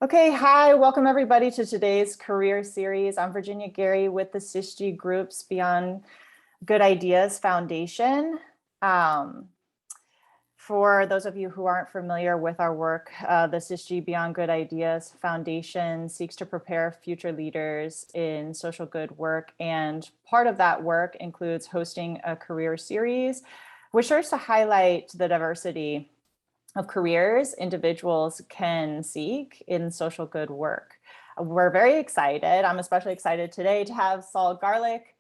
Okay, hi, welcome everybody to today's career series. I'm Virginia Gary with the SysG Group's Beyond Good Ideas Foundation. For those of you who aren't familiar with our work, the SysG Beyond Good Ideas Foundation seeks to prepare future leaders in social good work. And part of that work includes hosting a career series, which serves to highlight the diversity of careers individuals can seek in social good work. We're very excited. I'm especially excited today to have Saul Garlick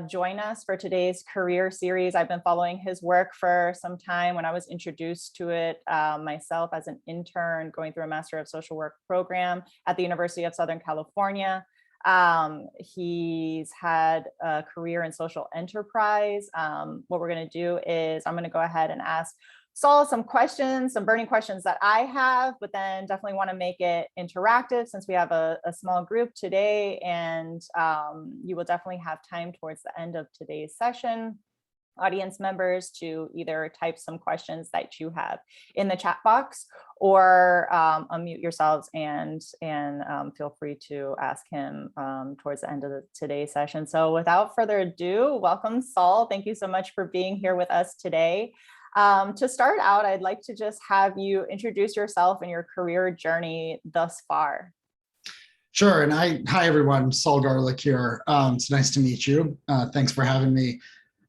join us for today's career series. I've been following his work for some time. When I was introduced to it myself as an intern going through a Master of Social Work program at the University of Southern California. He's had a career in social enterprise. What we're going to do is I'm going to go ahead and ask Saul some questions, some burning questions that I have, but then definitely want to make it interactive since we have a small group today, and you will definitely have time towards the end of today's session, audience members, to either type some questions that you have in the chat box or unmute yourselves and feel free to ask him towards the end of today's session. So without further ado, welcome Saul. Thank you so much for being here with us today. To start out, I'd like to just have you introduce yourself and your career journey thus far. Sure. And hi, everyone. Saul Garlick here. It's nice to meet you. Thanks for having me.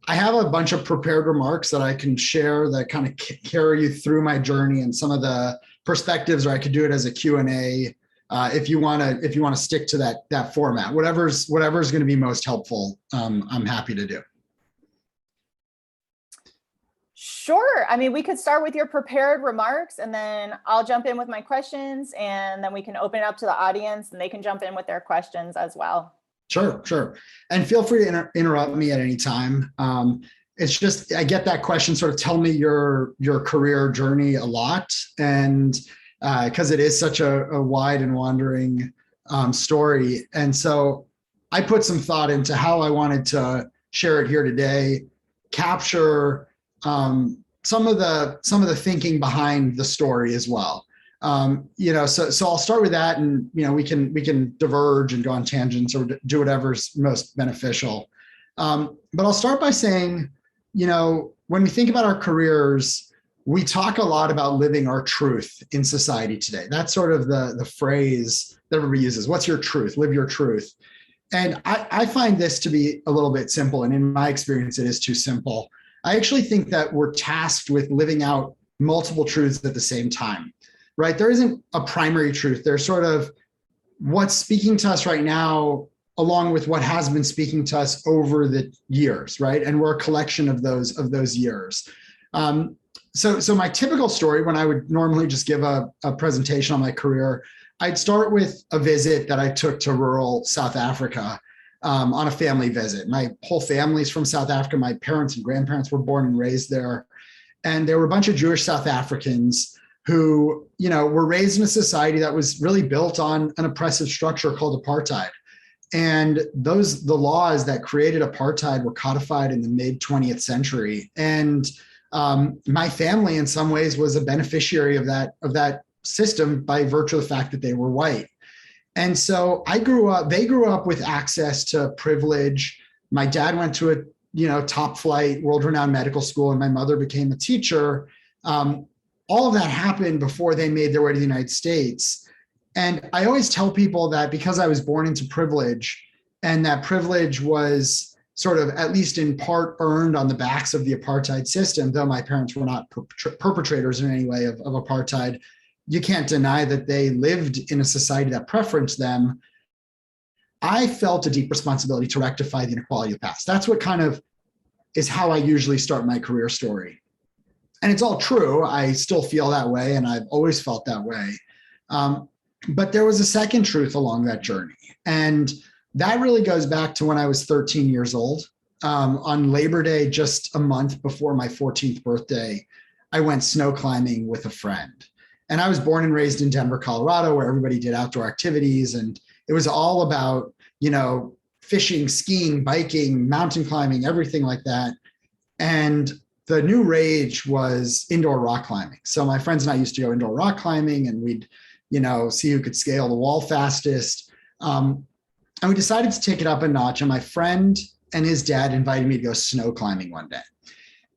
I have a bunch of prepared remarks that I can share that kind of carry you through my journey and some of the perspectives, or I could do it as a Q&A if you want to stick to that format. Whatever's going to be most helpful, I'm happy to do. Sure. I mean, we could start with your prepared remarks and then I'll jump in with my questions and then we can open it up to the audience and they can jump in with their questions as well. Sure. And feel free to interrupt me at any time. It's just, I get that question, sort of tell me your career journey a lot. And because it is such a wide and wandering story. And so I put some thought into how I wanted to share it here today, capture some of the thinking behind the story as well. So I'll start with that, and we can diverge and go on tangents or do whatever's most beneficial. But I'll start by saying, when we think about our careers, we talk a lot about living our truth in society today. That's sort of the phrase that everybody uses. What's your truth? Live your truth. And I find this to be a little bit simple, and in my experience, it is too simple. I actually think that we're tasked with living out multiple truths at the same time, right? There isn't a primary truth. There's sort of what's speaking to us right now, along with what has been speaking to us over the years, right? And we're a collection of those years. So my typical story, when I would normally just give a presentation on my career, I'd start with a visit that I took to rural South Africa. On a family visit. My whole family's from South Africa. My parents and grandparents were born and raised there. And there were a bunch of Jewish South Africans who, were raised in a society that was really built on an oppressive structure called apartheid. And the laws that created apartheid were codified in the mid 20th century. And my family in some ways was a beneficiary of that system by virtue of the fact that they were white. And so they grew up with access to privilege. My dad went to a top flight, world-renowned medical school, and my mother became a teacher. All of that happened before they made their way to the United States. And I always tell people that because I was born into privilege, and that privilege was sort of, at least in part, earned on the backs of the apartheid system, though my parents were not perpetrators in any way of apartheid, you can't deny that they lived in a society that preferenced them. I felt a deep responsibility to rectify the inequality of the past. That's what kind of is how I usually start my career story. And it's all true. I still feel that way, and I've always felt that way. But there was a second truth along that journey. And that really goes back to when I was 13 years old. On Labor Day, just a month before my 14th birthday, I went snow climbing with a friend. And I was born and raised in Denver, Colorado, where everybody did outdoor activities. And it was all about, fishing, skiing, biking, mountain climbing, everything like that. And the new rage was indoor rock climbing. So my friends and I used to go indoor rock climbing, and we'd, see who could scale the wall fastest. And we decided to take it up a notch. And my friend and his dad invited me to go snow climbing one day.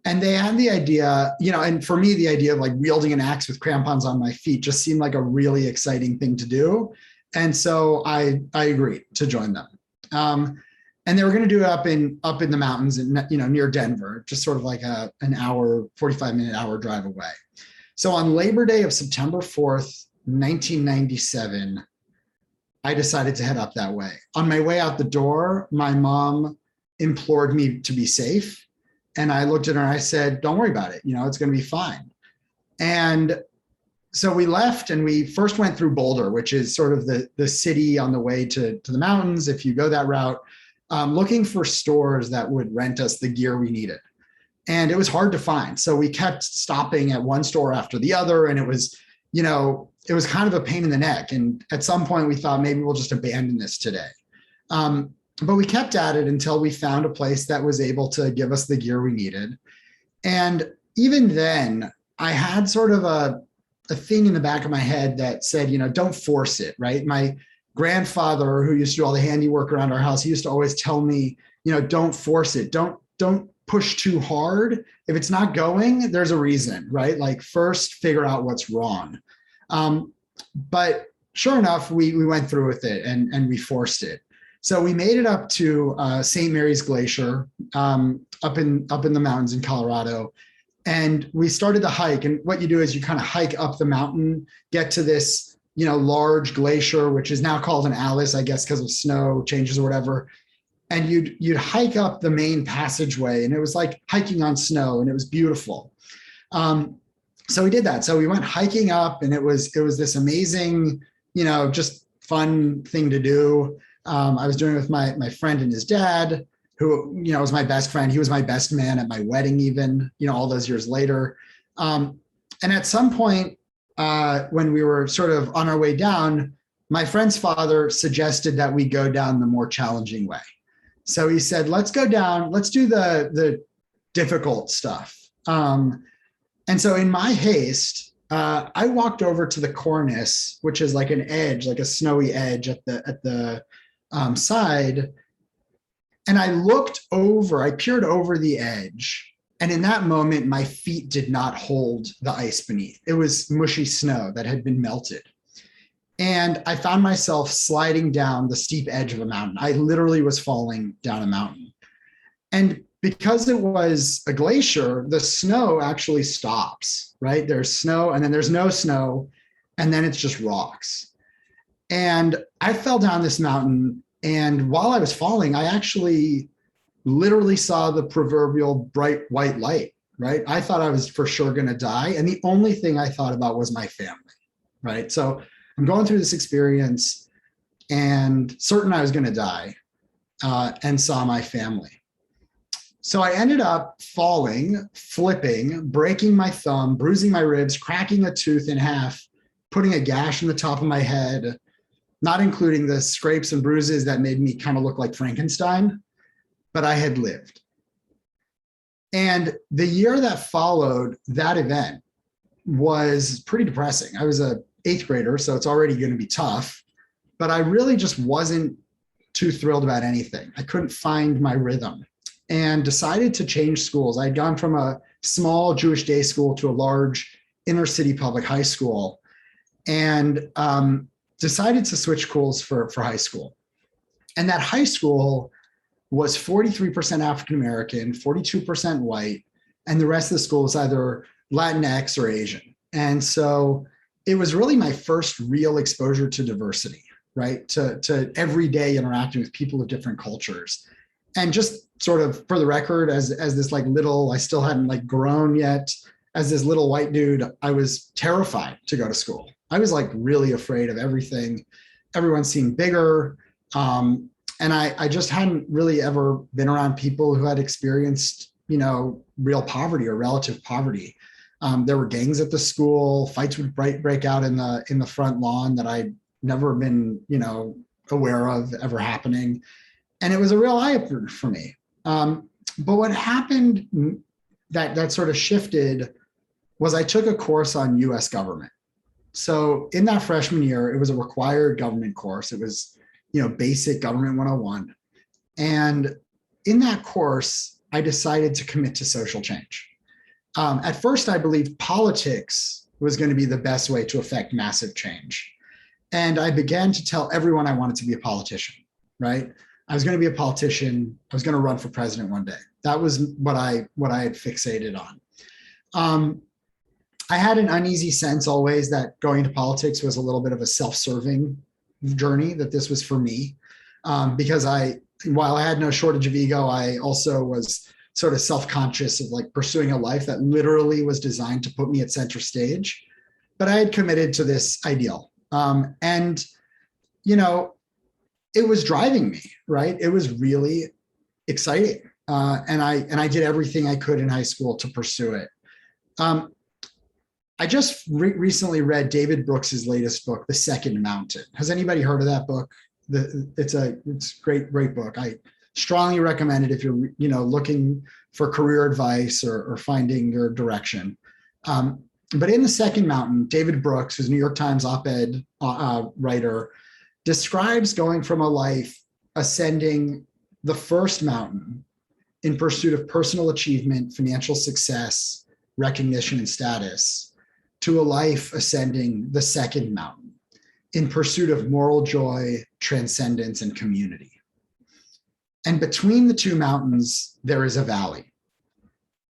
And they had the idea, and for me, the idea of like wielding an axe with crampons on my feet just seemed like a really exciting thing to do. And so I agreed to join them. And they were going to do it up in the mountains and, near Denver, just sort of like an hour, 45-minute hour drive away. So on Labor Day of September 4th, 1997, I decided to head up that way. On my way out the door, my mom implored me to be safe. And I looked at her and I said, don't worry about it. It's going to be fine. And so we left and we first went through Boulder, which is sort of the city on the way to the mountains. If you go that route, looking for stores that would rent us the gear we needed. And it was hard to find. So we kept stopping at one store after the other. And it was, it was kind of a pain in the neck. And at some point we thought maybe we'll just abandon this today. But we kept at it until we found a place that was able to give us the gear we needed. And even then I had sort of a thing in the back of my head that said, don't force it, right? My grandfather, who used to do all the handiwork around our house, he used to always tell me, don't force it. Don't push too hard. If it's not going, there's a reason, right? Like first figure out what's wrong. But sure enough, we went through with it and we forced it. So we made it up to St. Mary's Glacier up in the mountains in Colorado. And we started the hike. And what you do is you kind of hike up the mountain, get to this, large glacier, which is now called an Alice, I guess, because of snow changes or whatever. And you'd hike up the main passageway, and it was like hiking on snow, and it was beautiful. So we did that. So we went hiking up, and it was this amazing, just fun thing to do. I was doing it with my friend and his dad, who, was my best friend. He was my best man at my wedding, even, all those years later. And at some point, when we were sort of on our way down, my friend's father suggested that we go down the more challenging way. So he said, let's go down, let's do the difficult stuff. And so in my haste, I walked over to the cornice, which is like an edge, like a snowy edge at the side. And I peered over the edge. And in that moment, my feet did not hold the ice beneath. It was mushy snow that had been melted. And I found myself sliding down the steep edge of a mountain. I literally was falling down a mountain. And because it was a glacier, the snow actually stops, right? There's snow and then there's no snow, and then it's just rocks. And I fell down this mountain, and while I was falling, I actually literally saw the proverbial bright white light, right? I thought I was for sure going to die. And the only thing I thought about was my family, right? So I'm going through this experience and certain I was going to die, and saw my family. So I ended up falling, flipping, breaking my thumb, bruising my ribs, cracking a tooth in half, putting a gash in the top of my head, not including the scrapes and bruises that made me kind of look like Frankenstein, but I had lived. And the year that followed that event was pretty depressing. I was a 8th grader, so it's already going to be tough, but I really just wasn't too thrilled about anything. I couldn't find my rhythm and decided to change schools. I'd gone from a small Jewish day school to a large inner city public high school, and decided to switch schools for high school. And that high school was 43% African-American, 42% white, and the rest of the school was either Latinx or Asian. And so it was really my first real exposure to diversity, right? To everyday interacting with people of different cultures. And just sort of for the record, as this like little, I still hadn't like grown yet, as this little white dude, I was terrified to go to school. I was like really afraid of everything. Everyone seemed bigger. And I just hadn't really ever been around people who had experienced, real poverty or relative poverty. There were gangs at the school, fights would break out in the front lawn that I'd never been, aware of ever happening. And it was a real eye-opener for me. But what happened that sort of shifted was I took a course on US government. So in that freshman year, it was a required government course. It was, basic government 101. And in that course, I decided to commit to social change. At first, I believed politics was going to be the best way to affect massive change. And I began to tell everyone I wanted to be a politician, right? I was going to be a politician. I was going to run for president one day. That was what I had fixated on. I had an uneasy sense always that going into politics was a little bit of a self-serving journey, that this was for me. Because while I had no shortage of ego, I also was sort of self-conscious of like pursuing a life that literally was designed to put me at center stage. But I had committed to this ideal. And it was driving me, right? It was really exciting. And I did everything I could in high school to pursue it. I just recently read David Brooks's latest book, The Second Mountain. Has anybody heard of that book? It's a great book. I strongly recommend it if you're looking for career advice or finding your direction. But in The Second Mountain, David Brooks, who's a New York Times op-ed writer, describes going from a life ascending the first mountain in pursuit of personal achievement, financial success, recognition, and status, to a life ascending the second mountain in pursuit of moral joy, transcendence, and community. And between the two mountains, there is a valley.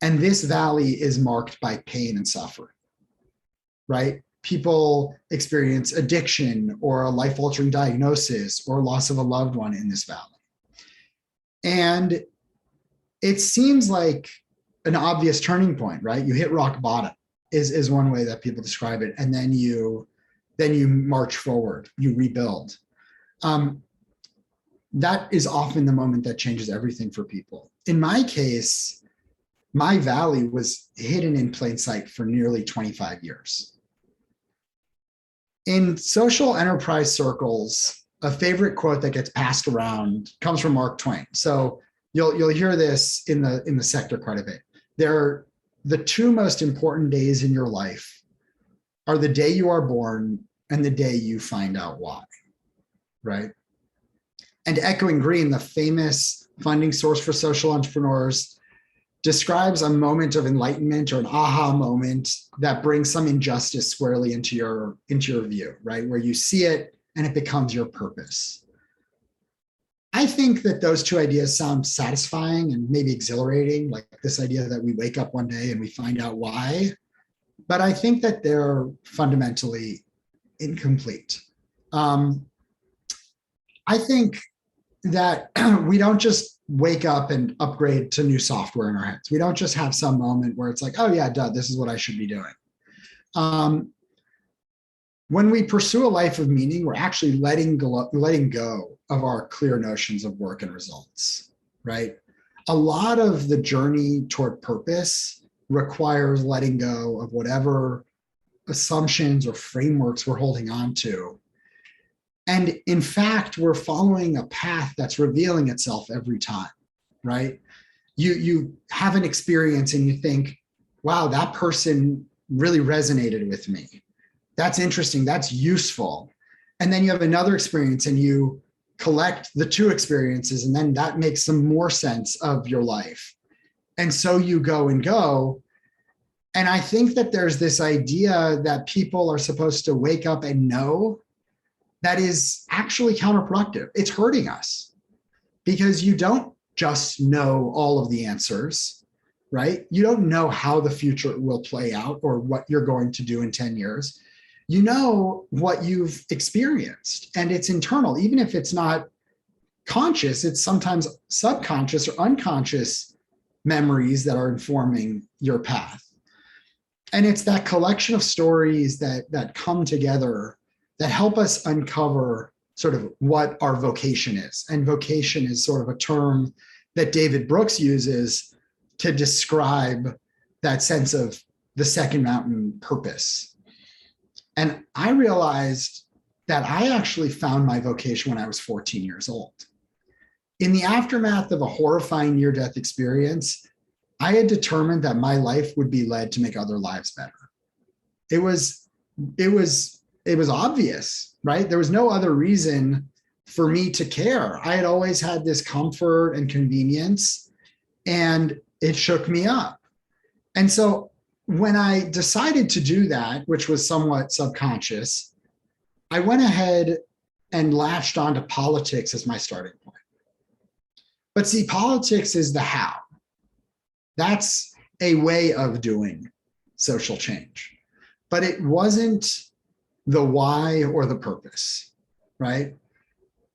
And this valley is marked by pain and suffering, right? People experience addiction or a life-altering diagnosis or loss of a loved one in this valley. And it seems like an obvious turning point, right? You hit rock bottom is one way that people describe it. And then you march forward, you rebuild. That is often the moment that changes everything for people. In my case, my valley was hidden in plain sight for nearly 25 years. In social enterprise circles, a favorite quote that gets passed around comes from Mark Twain. So you'll hear this in the sector quite a bit. The two most important days in your life are the day you are born and the day you find out why, right? And Echoing Green, the famous funding source for social entrepreneurs, describes a moment of enlightenment or an aha moment that brings some injustice squarely into your view, right? Where you see it and it becomes your purpose. I think that those two ideas sound satisfying and maybe exhilarating, like this idea that we wake up one day and we find out why. But I think that they're fundamentally incomplete. I think that we don't just wake up and upgrade to new software in our heads. We don't just have some moment where it's like, oh yeah, duh, this is what I should be doing. When we pursue a life of meaning, we're actually letting go of our clear notions of work and results, right? A lot of the journey toward purpose requires letting go of whatever assumptions or frameworks we're holding on to. And in fact, we're following a path that's revealing itself every time, right? You have an experience and you think, wow, that person really resonated with me. That's interesting, that's useful. And then you have another experience and you collect the two experiences, and then that makes some more sense of your life. And so you go and go. And I think that there's this idea that people are supposed to wake up and know. That is actually counterproductive. It's hurting us because you don't just know all of the answers, right? You don't know how the future will play out or what you're going to do in 10 years. You know what you've experienced, and it's internal. Even if it's not conscious, it's sometimes subconscious or unconscious memories that are informing your path. And it's that collection of stories that come together that help us uncover sort of what our vocation is. And vocation is sort of a term that David Brooks uses to describe that sense of the second mountain purpose. And I realized that I actually found my vocation when I was 14 years old. In the aftermath of a horrifying near-death experience, I had determined that my life would be led to make other lives better. It was it was obvious, right? There was no other reason for me to care. I had always had this comfort and convenience, and it shook me up. And so when I decided to do that, which was somewhat subconscious, I went ahead and latched onto politics as my starting point. But see, politics is the how. That's a way of doing social change, but it wasn't the why or the purpose, right?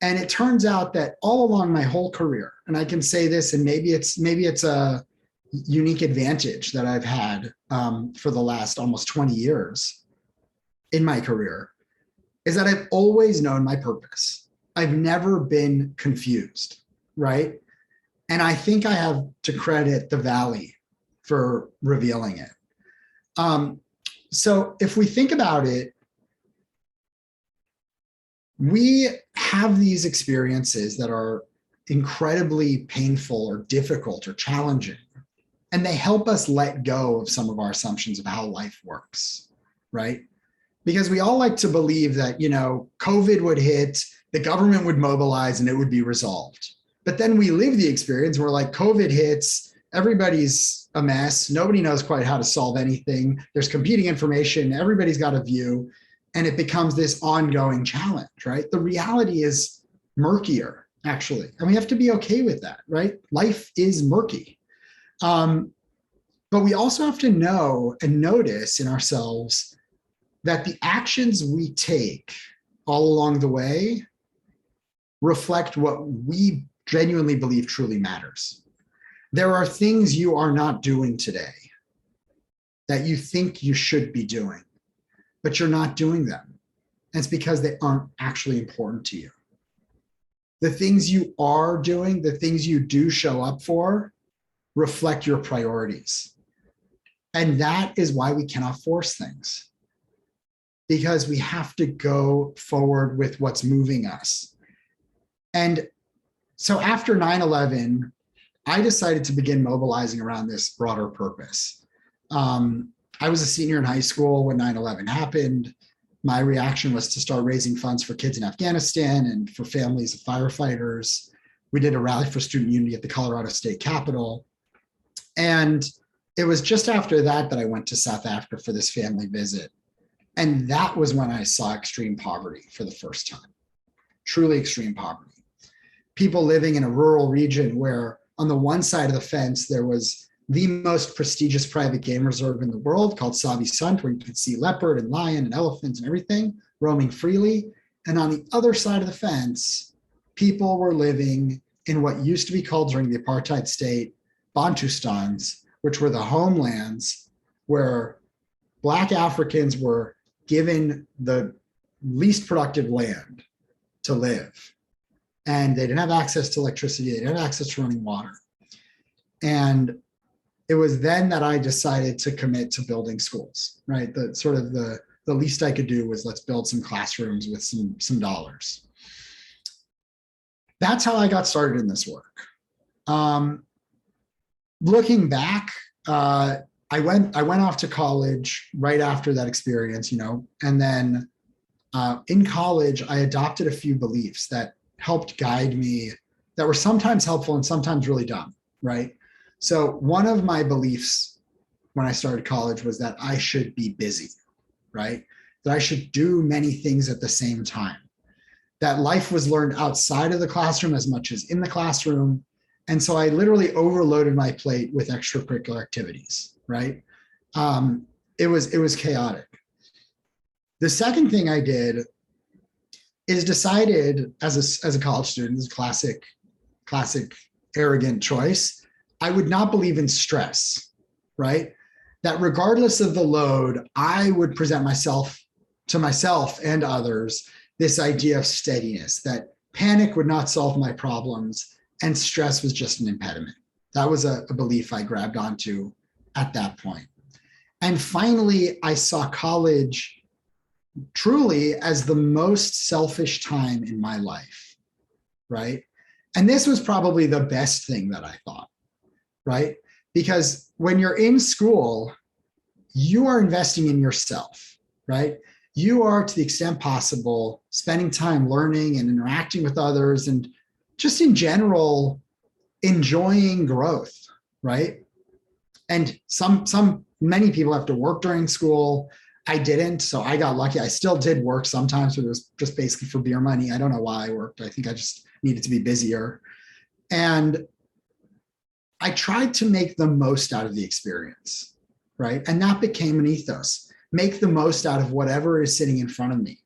And it turns out that all along my whole career, and I can say this, and maybe it's a unique advantage that I've had for the last almost 20 years in my career, is that I've always known my purpose. I've never been confused, right? And I think I have to credit the Valley for revealing it. So if we think about it, we have these experiences that are incredibly painful or difficult or challenging, and they help us let go of some of our assumptions of how life works, right? Because we all like to believe that, COVID would hit, the government would mobilize, and it would be resolved. But then we live the experience where like COVID hits, everybody's a mess. Nobody knows quite how to solve anything. There's competing information. Everybody's got a view, and it becomes this ongoing challenge, right? The reality is murkier, actually. And we have to be okay with that, right? Life is murky. But we also have to know and notice in ourselves that the actions we take all along the way reflect what we genuinely believe truly matters. There are things you are not doing today that you think you should be doing, but you're not doing them. And it's because they aren't actually important to you. The things you are doing, the things you do show up for, reflect your priorities. And that is why we cannot force things, because we have to go forward with what's moving us. And so after 9/11, I decided to begin mobilizing around this broader purpose. I was a senior in high school when 9/11 happened. My reaction was to start raising funds for kids in Afghanistan and for families of firefighters. We did a rally for student unity at the Colorado State Capitol. And it was just after that that I went to South Africa for this family visit. And that was when I saw extreme poverty for the first time, truly extreme poverty. People living in a rural region where on the one side of the fence, there was the most prestigious private game reserve in the world called Sabi Sant, where you could see leopard and lion and elephants and everything roaming freely. And on the other side of the fence, people were living in what used to be called during the apartheid state, Bantustans, which were the homelands where Black Africans were given the least productive land to live. And they didn't have access to electricity, they didn't have access to running water. And it was then that I decided to commit to building schools, right? The least I could do was let's build some classrooms with some dollars. That's how I got started in this work. Looking back, I went off to college right after that experience, and then in college, I adopted a few beliefs that helped guide me, that were sometimes helpful and sometimes really dumb, right? So one of my beliefs when I started college was that I should be busy, right? That I should do many things at the same time. That life was learned outside of the classroom as much as in the classroom. And so I literally overloaded my plate with extracurricular activities, right? It was chaotic. The second thing I did is decided as a college student, this classic arrogant choice, I would not believe in stress, right? That regardless of the load, I would present to myself and others this idea of steadiness, that panic would not solve my problems and stress was just an impediment. That was a belief I grabbed onto at that point. And finally, I saw college truly as the most selfish time in my life, right? And this was probably the best thing that I thought, right? Because when you're in school, you are investing in yourself, right? you are, to the extent possible, spending time learning and interacting with others and just in general enjoying growth, right? And many people have to work during school. I didn't, so I got lucky. I still did work sometimes, but it was just basically for beer money. I don't know why I worked. I think I just needed to be busier. And I tried to make the most out of the experience, right? And that became an ethos. Make the most out of whatever is sitting in front of me,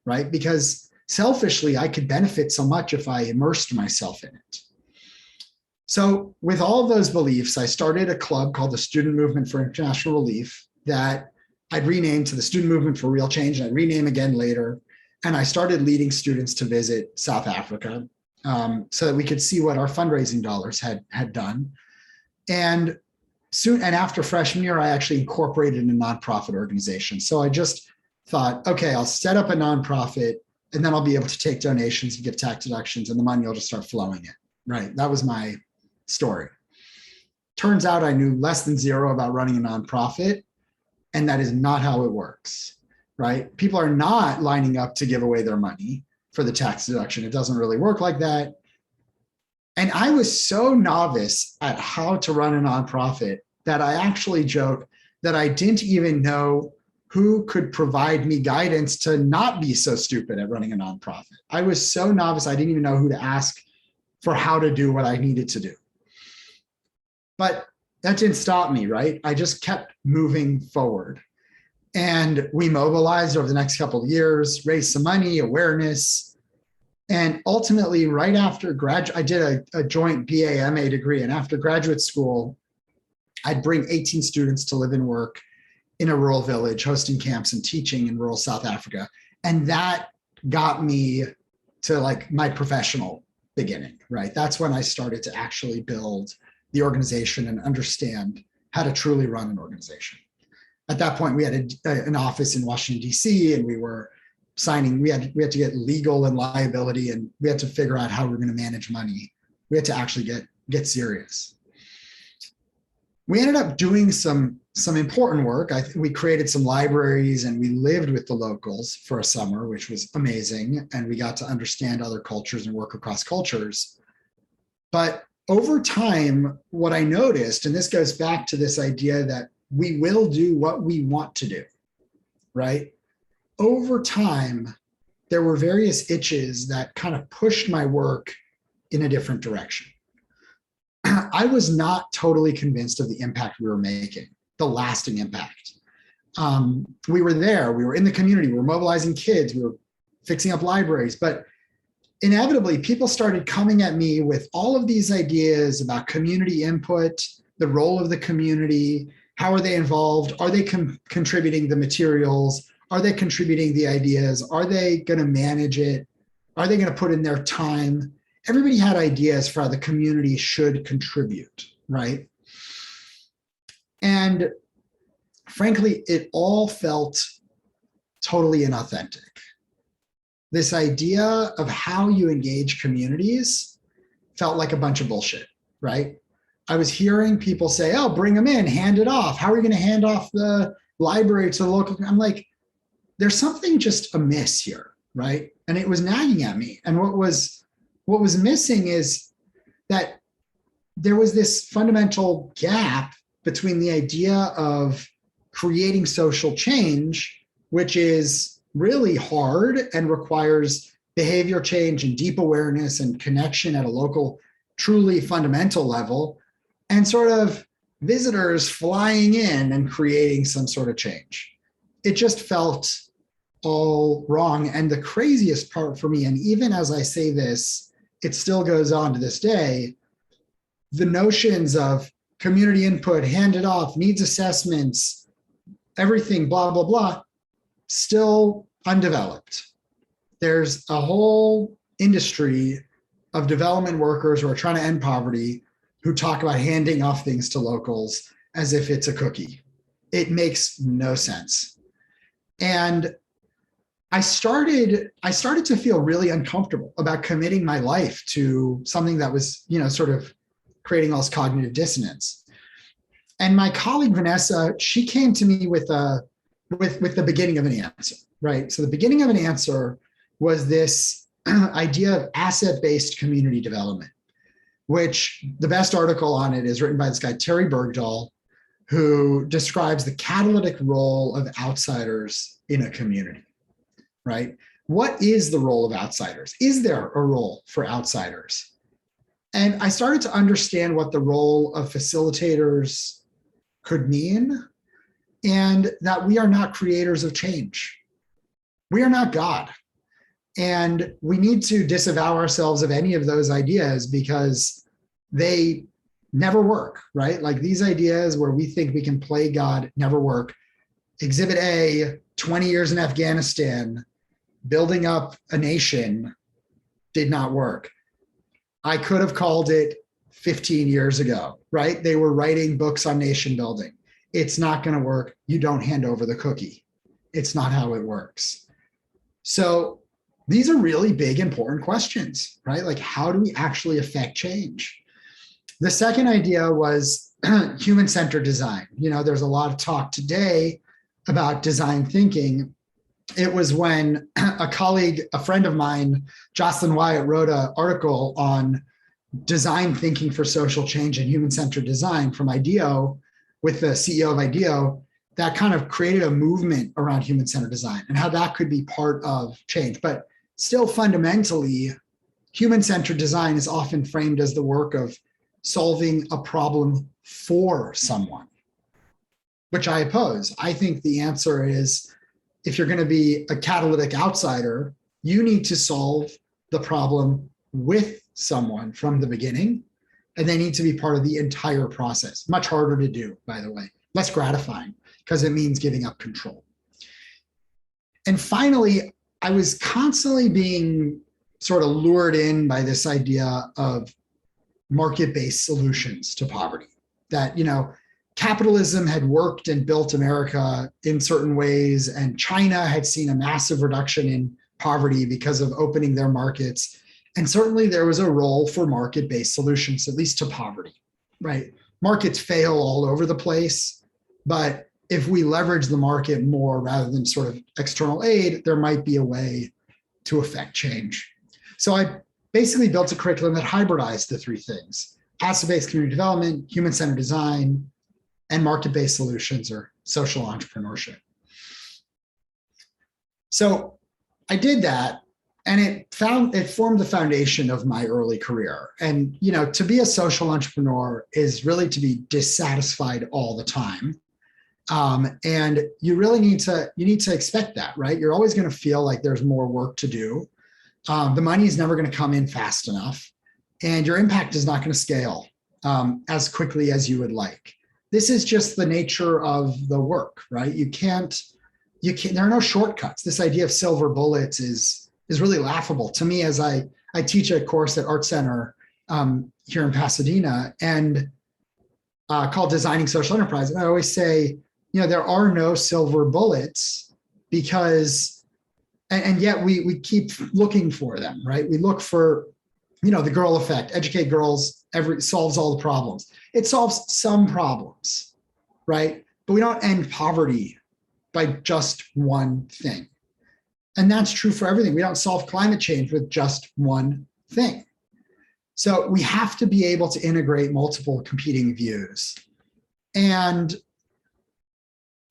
right? Because selfishly, I could benefit so much if I immersed myself in it. So with all of those beliefs, I started a club called the Student Movement for International Relief that I'd renamed to the Student Movement for Real Change, and I'd rename again later. And I started leading students to visit South Africa so that we could see what our fundraising dollars had done. And after freshman year, I actually incorporated a nonprofit organization. So I just thought, okay, I'll set up a nonprofit and then I'll be able to take donations and give tax deductions and the money will just start flowing in, right? That was my story. Turns out I knew less than zero about running a nonprofit, and that is not how it works, right? People are not lining up to give away their money for the tax deduction. It doesn't really work like that. And I was so novice at how to run a nonprofit that I actually joke that I didn't even know who could provide me guidance to not be so stupid at running a nonprofit. I was so novice, I didn't even know who to ask for how to do what I needed to do. But that didn't stop me, right? I just kept moving forward. And we mobilized over the next couple of years, raised some money, awareness. And ultimately, right after I did a joint BA/MA degree. And after graduate school, I'd bring 18 students to live and work in a rural village, hosting camps and teaching in rural South Africa. And that got me to like my professional beginning, right? That's when I started to actually build the organization and understand how to truly run an organization. At that point, we had an office in Washington, D.C., and we were signing, we had to get legal and liability, and we had to figure out how we were going to manage money. We had to actually get serious. We ended up doing some important work. We created some libraries and we lived with the locals for a summer, which was amazing. And we got to understand other cultures and work across cultures. But over time, what I noticed, and this goes back to this idea that we will do what we want to do, right? Over time, there were various itches that kind of pushed my work in a different direction. I was not totally convinced of the impact we were making, the lasting impact. We were there, we were in the community, we were mobilizing kids, we were fixing up libraries, but inevitably people started coming at me with all of these ideas about community input, the role of the community, how are they involved, are they contributing the materials, are they contributing the ideas, are they going to manage it, are they going to put in their time? Everybody had ideas for how the community should contribute, right? And frankly, it all felt totally inauthentic. This idea of how you engage communities felt like a bunch of bullshit, right? I was hearing people say, oh, bring them in, hand it off. How are we going to hand off the library to the local? I'm like, there's something just amiss here, right? And it was nagging at me. And what was missing is that there was this fundamental gap between the idea of creating social change, which is really hard and requires behavior change and deep awareness and connection at a local, truly fundamental level, and sort of visitors flying in and creating some sort of change. It just felt all wrong. And the craziest part for me, and even as I say this, it still goes on to this day, the notions of community input, hand it off, needs assessments, everything, blah, blah, blah, still undeveloped. There's a whole industry of development workers who are trying to end poverty who talk about handing off things to locals as if it's a cookie. It makes no sense. And I started to feel really uncomfortable about committing my life to something that was, sort of creating all this cognitive dissonance. And my colleague, Vanessa, she came to me with a with the beginning of an answer, right? So the beginning of an answer was this idea of asset-based community development, which the best article on it is written by this guy, Terry Bergdahl, who describes the catalytic role of outsiders in a community, right? What is the role of outsiders? Is there a role for outsiders? And I started to understand what the role of facilitators could mean, and that we are not creators of change. We are not God. And we need to disavow ourselves of any of those ideas because they never work, right? Like these ideas where we think we can play God never work. Exhibit A, 20 years in Afghanistan, building up a nation did not work. I could have called it 15 years ago, right? They were writing books on nation building. It's not going to work. You don't hand over the cookie. It's not how it works. So these are really big, important questions, right? Like, how do we actually affect change? The second idea was human-centered design. You know, there's a lot of talk today about design thinking. It was when a colleague, a friend of mine, Jocelyn Wyatt, wrote an article on design thinking for social change and human-centered design from IDEO with the CEO of IDEO, that kind of created a movement around human-centered design and how that could be part of change. But still fundamentally, human-centered design is often framed as the work of solving a problem for someone, which I oppose. I think the answer is, if you're going to be a catalytic outsider, you need to solve the problem with someone from the beginning, and they need to be part of the entire process. Much harder to do, by the way, less gratifying, because it means giving up control. And finally, I was constantly being sort of lured in by this idea of market-based solutions to poverty. That, you know, capitalism had worked and built America in certain ways, and China had seen a massive reduction in poverty because of opening their markets. And certainly there was a role for market-based solutions, at least to poverty, right? Markets fail all over the place, but if we leverage the market more rather than sort of external aid, there might be a way to affect change. So I basically built a curriculum that hybridized the three things: asset-based community development, human-centered design, and market-based solutions or social entrepreneurship. So I did that, and it formed the foundation of my early career. And, you know, to be a social entrepreneur is really to be dissatisfied all the time. And you really need to expect that, right? You're always going to feel like there's more work to do. The money is never going to come in fast enough, and your impact is not going to scale as quickly as you would like. This is just the nature of the work, right? You can't, there are no shortcuts. This idea of silver bullets is really laughable to me, as I teach a course at Art Center here in Pasadena, and called Designing Social Enterprise. And I always say, you know, there are no silver bullets, because, and yet we keep looking for them, right? We look for, you know, the girl effect, educate girls, solves all the problems. It solves some problems, right? But we don't end poverty by just one thing. And that's true for everything. We don't solve climate change with just one thing. So we have to be able to integrate multiple competing views. And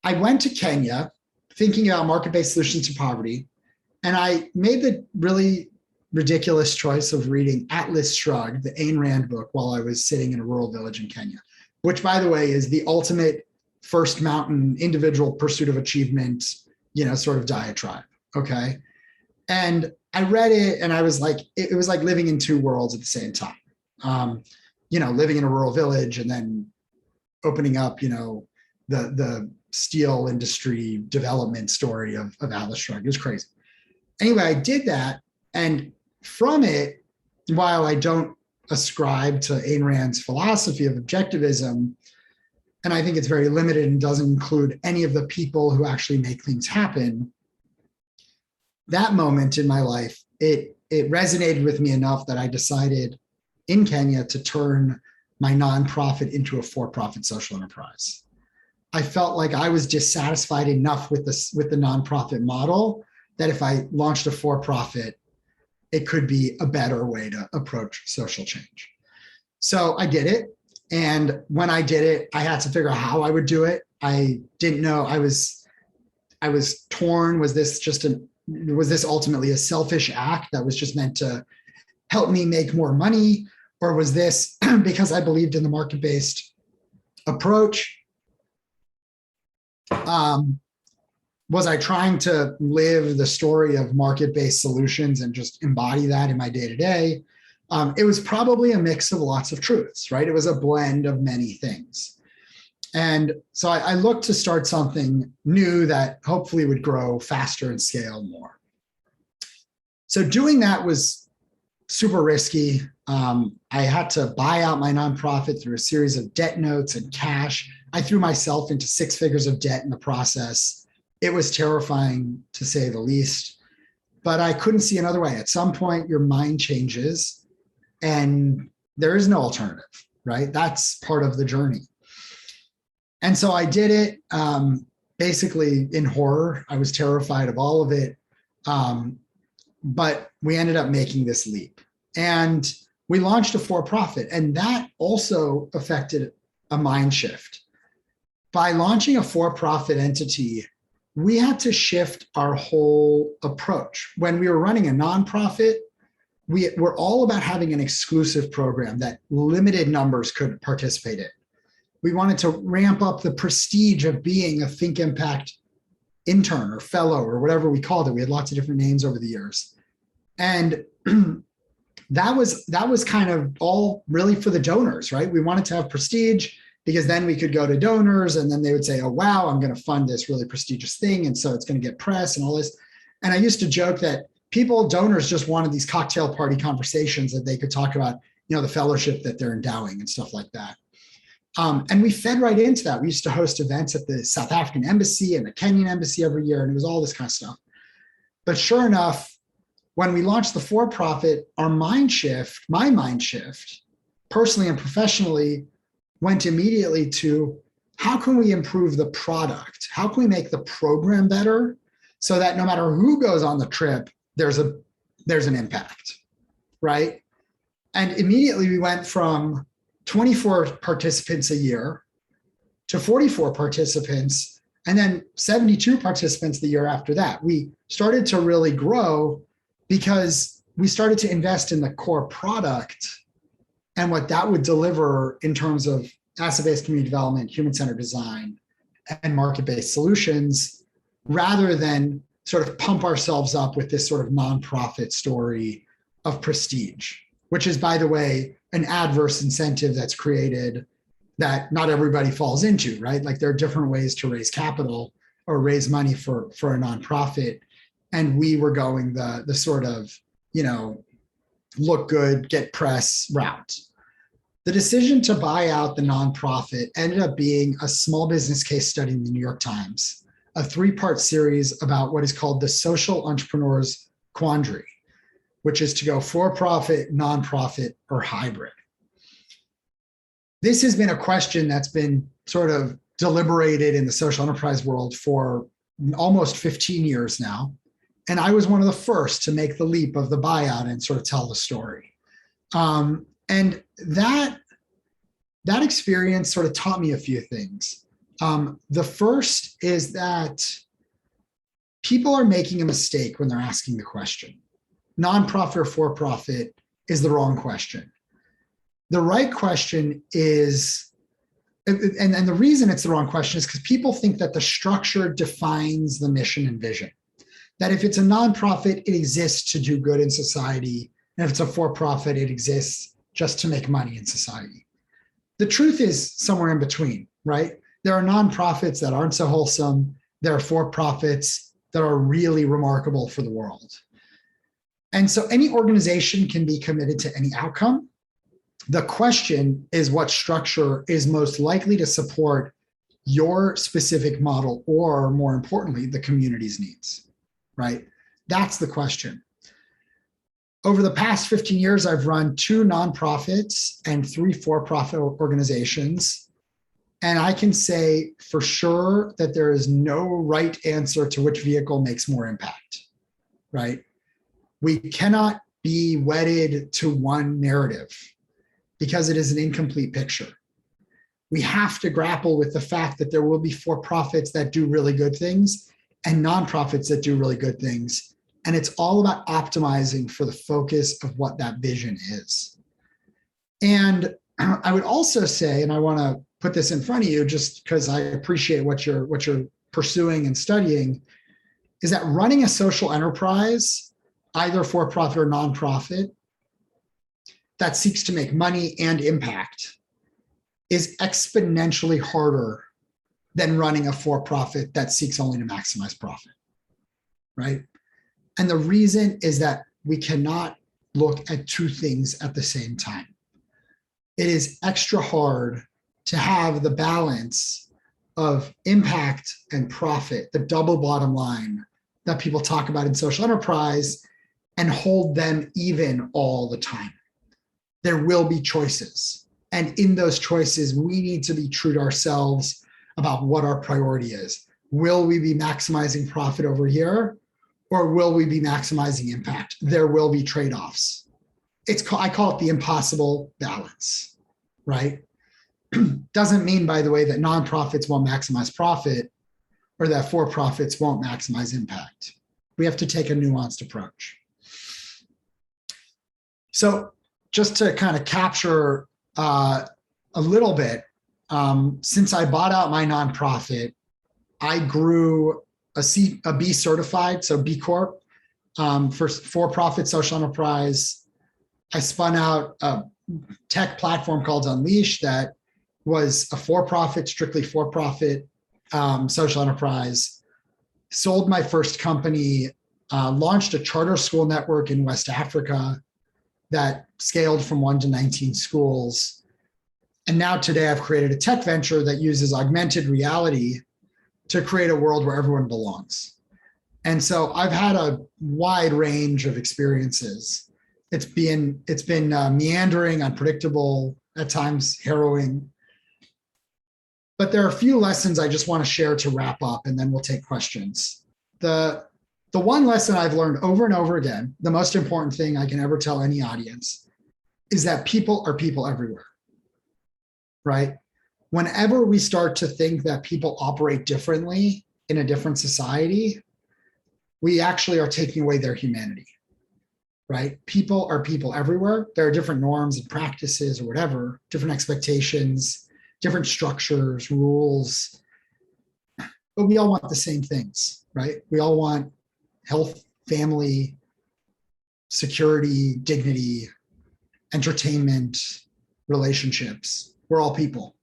I went to Kenya thinking about market-based solutions to poverty, and I made the really ridiculous choice of reading Atlas Shrugged, the Ayn Rand book, while I was sitting in a rural village in Kenya, which, by the way, is the ultimate first mountain individual pursuit of achievement, you know, sort of diatribe. Okay. And I read it, and I was like, it was like living in two worlds at the same time. You know, living in a rural village and then opening up, you know, the steel industry development story of Atlas Shrugged. It was crazy. Anyway, I did that. And from it, while I don't ascribe to Ayn Rand's philosophy of objectivism, and I think it's very limited and doesn't include any of the people who actually make things happen, that moment in my life, it resonated with me enough that I decided in Kenya to turn my nonprofit into a for-profit social enterprise. I felt like I was dissatisfied enough with the nonprofit model that if I launched a for-profit, it could be a better way to approach social change. So I did it. And when I did it, I had to figure out how I would do it. I didn't know. I was torn. Was this ultimately a selfish act that was just meant to help me make more money? Or was this because I believed in the market-based approach? Was I trying to live the story of market-based solutions and just embody that in my day-to-day? It was probably a mix of lots of truths, right? It was a blend of many things. And so I looked to start something new that hopefully would grow faster and scale more. So doing that was super risky. I had to buy out my nonprofit through a series of debt notes and cash. I threw myself into 6 figures of debt in the process. It was terrifying, to say the least, but I couldn't see another way. At some point, your mind changes and there is no alternative, right? That's part of the journey. And so I did it basically in horror. I was terrified of all of it. But we ended up making this leap. And we launched a for-profit, and that also affected a mind shift. By launching a for-profit entity, we had to shift our whole approach. When we were running a nonprofit, we were all about having an exclusive program that limited numbers could participate in. We wanted to ramp up the prestige of being a Think Impact intern or fellow or whatever we called it. We had lots of different names over the years. And that was kind of all really for the donors, right? We wanted to have prestige because then we could go to donors and then they would say, oh, wow, I'm going to fund this really prestigious thing. And so it's going to get press and all this. And I used to joke that donors just wanted these cocktail party conversations that they could talk about, the fellowship that they're endowing and stuff like that. And we fed right into that. We used to host events at the South African embassy and the Kenyan embassy every year. And it was all this kind of stuff. But sure enough, when we launched the for-profit, my mind shift, personally and professionally, went immediately to how can we improve the product? How can we make the program better so that no matter who goes on the trip, there's an impact, right? And immediately we went from 24 participants a year to 44 participants, and then 72 participants the year after that. We started to really grow because we started to invest in the core product and what that would deliver in terms of asset-based community development, human-centered design, and market-based solutions, rather than sort of pump ourselves up with this sort of nonprofit story of prestige, which is, by the way, an adverse incentive that's created that not everybody falls into, right? Like there are different ways to raise capital or raise money for a nonprofit. And we were going the sort of, look good, get press route. The decision to buy out the nonprofit ended up being a small business case study in the New York Times, a 3-part series about what is called the social entrepreneur's quandary, which is to go for-profit, nonprofit, or hybrid. This has been a question that's been sort of deliberated in the social enterprise world for almost 15 years now. And I was one of the first to make the leap of the buyout and sort of tell the story. And that experience sort of taught me a few things. The first is that people are making a mistake when they're asking the question. Nonprofit or for-profit is the wrong question. The right question is, and the reason it's the wrong question is because people think that the structure defines the mission and vision. That if it's a nonprofit, it exists to do good in society. And if it's a for-profit, it exists just to make money in society. The truth is somewhere in between, right? There are nonprofits that aren't so wholesome. There are for-profits that are really remarkable for the world. And so any organization can be committed to any outcome. The question is what structure is most likely to support your specific model, or more importantly, the community's needs, right? That's the question. Over the past 15 years, I've run 2 nonprofits and 3 for-profit organizations. And I can say for sure that there is no right answer to which vehicle makes more impact, right? We cannot be wedded to one narrative because it is an incomplete picture. We have to grapple with the fact that there will be for-profits that do really good things and nonprofits that do really good things. And it's all about optimizing for the focus of what that vision is. And I would also say, and I want to put this in front of you just because I appreciate what you're pursuing and studying, is that running a social enterprise, either for-profit or nonprofit, that seeks to make money and impact is exponentially harder than running a for-profit that seeks only to maximize profit, right? And the reason is that we cannot look at two things at the same time. It is extra hard to have the balance of impact and profit, the double bottom line that people talk about in social enterprise, and hold them even all the time. There will be choices. And in those choices, we need to be true to ourselves about what our priority is. Will we be maximizing profit over here, or will we be maximizing impact? There will be trade-offs. I call it the impossible balance, right? Doesn't mean, by the way, that nonprofits won't maximize profit or that for-profits won't maximize impact. We have to take a nuanced approach. So just to kind of capture a little bit, since I bought out my nonprofit, I grew a B certified, so B Corp, for-profit social enterprise. I spun out a tech platform called Unleash that was a for-profit, strictly for-profit social enterprise. Sold my first company, launched a charter school network in West Africa that scaled from 1 to 19 schools. And now today I've created a tech venture that uses augmented reality to create a world where everyone belongs. And so I've had a wide range of experiences. It's been meandering, unpredictable, at times harrowing. But there are a few lessons I just want to share to wrap up, and then we'll take questions. The one lesson I've learned over and over again, the most important thing I can ever tell any audience, is that people are people everywhere, right? Whenever we start to think that people operate differently in a different society, we actually are taking away their humanity, right? People are people everywhere. There are different norms and practices or whatever, different expectations, different structures, rules, but we all want the same things, right? We all want health, family, security, dignity, entertainment, relationships. We're all people.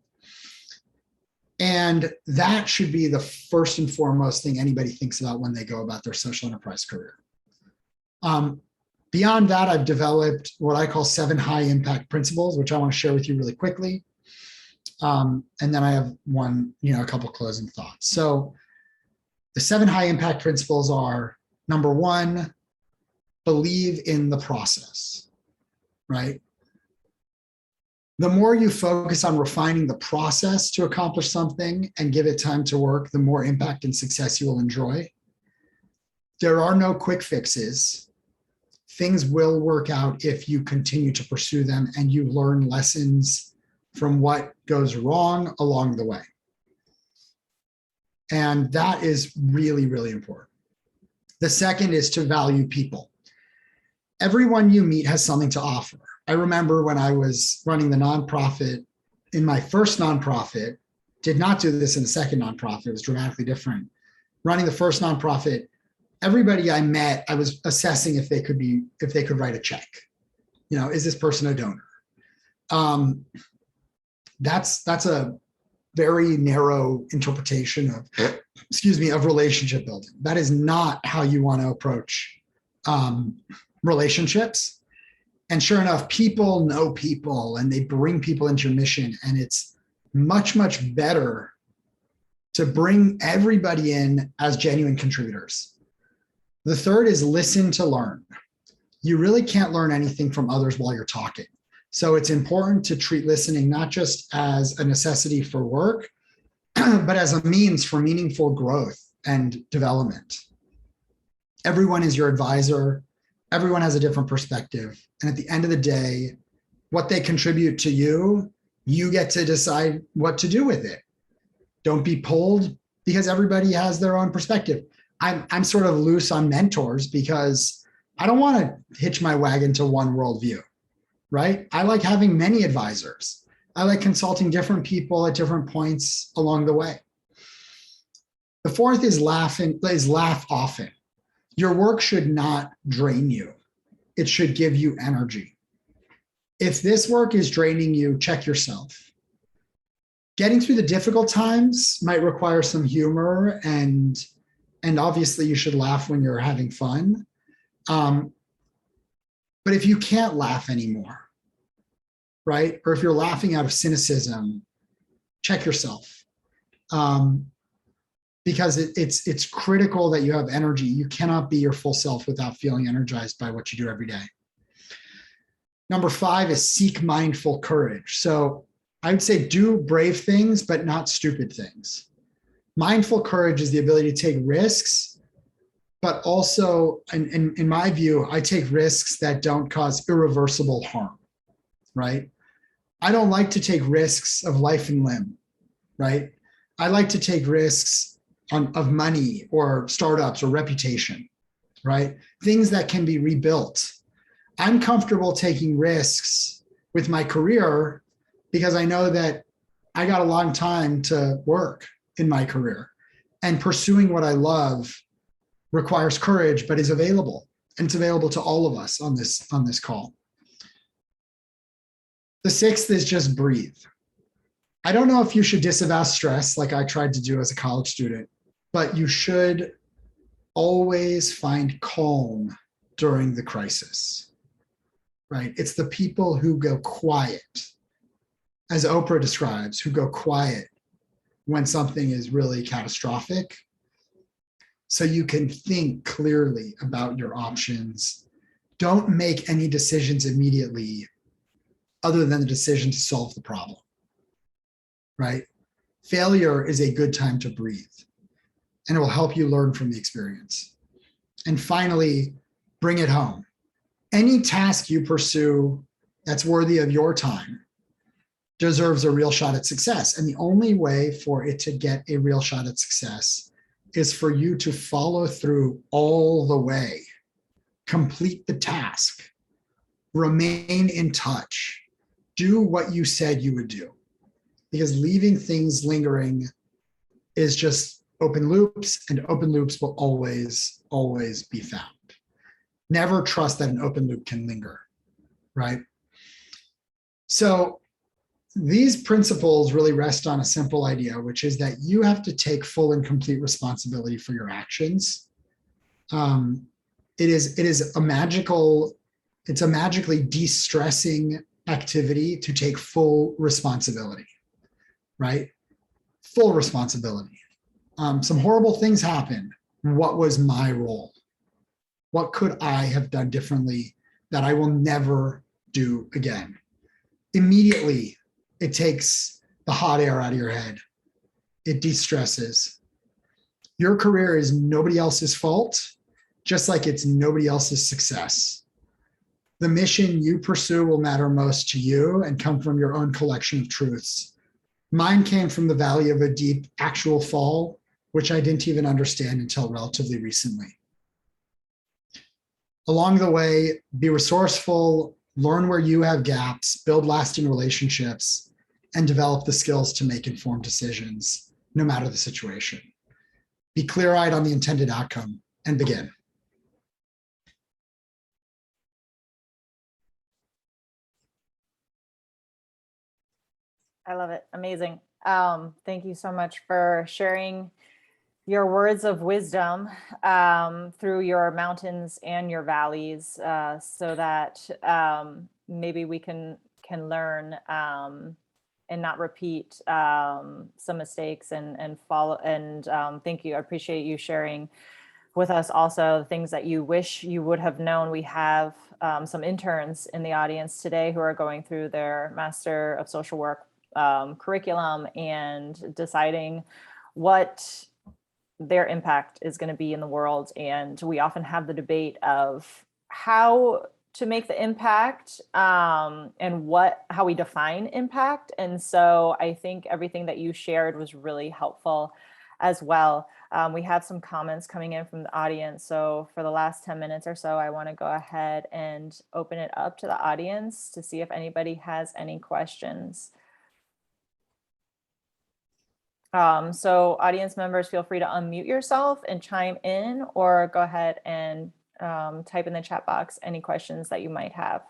And that should be the first and foremost thing anybody thinks about when they go about their social enterprise career. Beyond that, I've developed what I call 7 high impact principles, which I want to share with you really quickly. And then I have a couple closing thoughts. So the 7 high impact principles are: number 1, believe in the process, right? The more you focus on refining the process to accomplish something and give it time to work, the more impact and success you will enjoy. There are no quick fixes. Things will work out if you continue to pursue them and you learn lessons from what goes wrong along the way. And that is really, really important. The second is to value people. Everyone you meet has something to offer. I remember when I was running the nonprofit, in my first nonprofit, did not do this in the second nonprofit, it was dramatically different. Running the first nonprofit, everybody I met, I was assessing if they could write a check. Is this person a donor? That's a very narrow interpretation of relationship building. That is not how you want to approach relationships. And sure enough, people know people and they bring people into your mission. And it's much, much better to bring everybody in as genuine contributors. The third is listen to learn. You really can't learn anything from others while you're talking. So it's important to treat listening not just as a necessity for work, but as a means for meaningful growth and development. Everyone is your advisor. Everyone has a different perspective. And at the end of the day, what they contribute to you, you get to decide what to do with it. Don't be pulled, because everybody has their own perspective. I'm sort of loose on mentors because I don't want to hitch my wagon to one worldview, right? I like having many advisors. I like consulting different people at different points along the way. The fourth is laugh often. Your work should not drain you. It should give you energy. If this work is draining you, check yourself. Getting through the difficult times might require some humor, and obviously you should laugh when you're having fun. But if you can't laugh anymore, right? Or if you're laughing out of cynicism, check yourself. Because it's critical that you have energy. You cannot be your full self without feeling energized by what you do every day. Number 5 is seek mindful courage. So I would say do brave things, but not stupid things. Mindful courage is the ability to take risks, but also, in my view, I take risks that don't cause irreversible harm, right? I don't like to take risks of life and limb, right? I like to take risks of money or startups or reputation, right? Things that can be rebuilt. I'm comfortable taking risks with my career because I know that I got a long time to work in my career, and pursuing what I love requires courage, but is available, and it's available to all of us on this call. The 6th is just breathe. I don't know if you should disavow stress like I tried to do as a college student, but you should always find calm during the crisis, right? It's the people who go quiet, as Oprah describes, who go quiet when something is really catastrophic, so you can think clearly about your options. Don't make any decisions immediately other than the decision to solve the problem, right? Failure is a good time to breathe, and it will help you learn from the experience. And finally, bring it home. Any task you pursue that's worthy of your time deserves a real shot at success. And the only way for it to get a real shot at success is for you to follow through all the way, complete the task, remain in touch, do what you said you would do. Because leaving things lingering is just open loops, and open loops will always, always be found. Never trust that an open loop can linger, right? So these principles really rest on a simple idea, which is that you have to take full and complete responsibility for your actions. It's a magically de-stressing activity to take full responsibility, right? Full responsibility. Some horrible things happen. What was my role? What could I have done differently that I will never do again? Immediately, it takes the hot air out of your head. It de-stresses. Your career is nobody else's fault, just like it's nobody else's success. The mission you pursue will matter most to you and come from your own collection of truths. Mine came from the valley of a deep actual fall, which I didn't even understand until relatively recently. Along the way, be resourceful, learn where you have gaps, build lasting relationships, and develop the skills to make informed decisions, no matter the situation. Be clear-eyed on the intended outcome and begin. I love it. Amazing. Thank you so much for sharing your words of wisdom through your mountains and your valleys, so that maybe we can learn and not repeat some mistakes and follow. And thank you. I appreciate you sharing with us also, things that you wish you would have known. We have some interns in the audience today who are going through their Master of Social Work curriculum and deciding what their impact is going to be in the world. And we often have the debate of how to make the impact and how we define impact. And so I think everything that you shared was really helpful as well. We have some comments coming in from the audience. So for the last 10 minutes or so, I want to go ahead and open it up to the audience to see if anybody has any questions. So audience members, feel free to unmute yourself and chime in, or go ahead and type in the chat box any questions that you might have.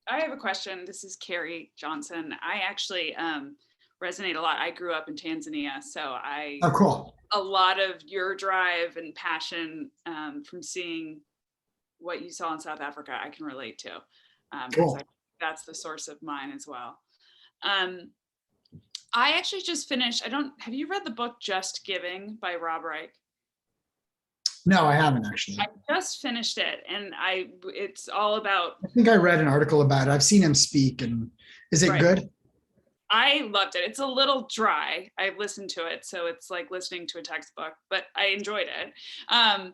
I have a question. This is Carrie Johnson. I actually resonate a lot. I grew up in Tanzania, so cool. A lot of your drive and passion from seeing what you saw in South Africa, I can relate to. Cool. That's the source of mine as well. I actually just finished, have you read the book Just Giving by Rob Reich? No, I haven't actually. I just finished it, and it's all about. I think I read an article about it. I've seen him speak, and is it good? I loved it. It's a little dry. I listened to it, so it's like listening to a textbook, but I enjoyed it. And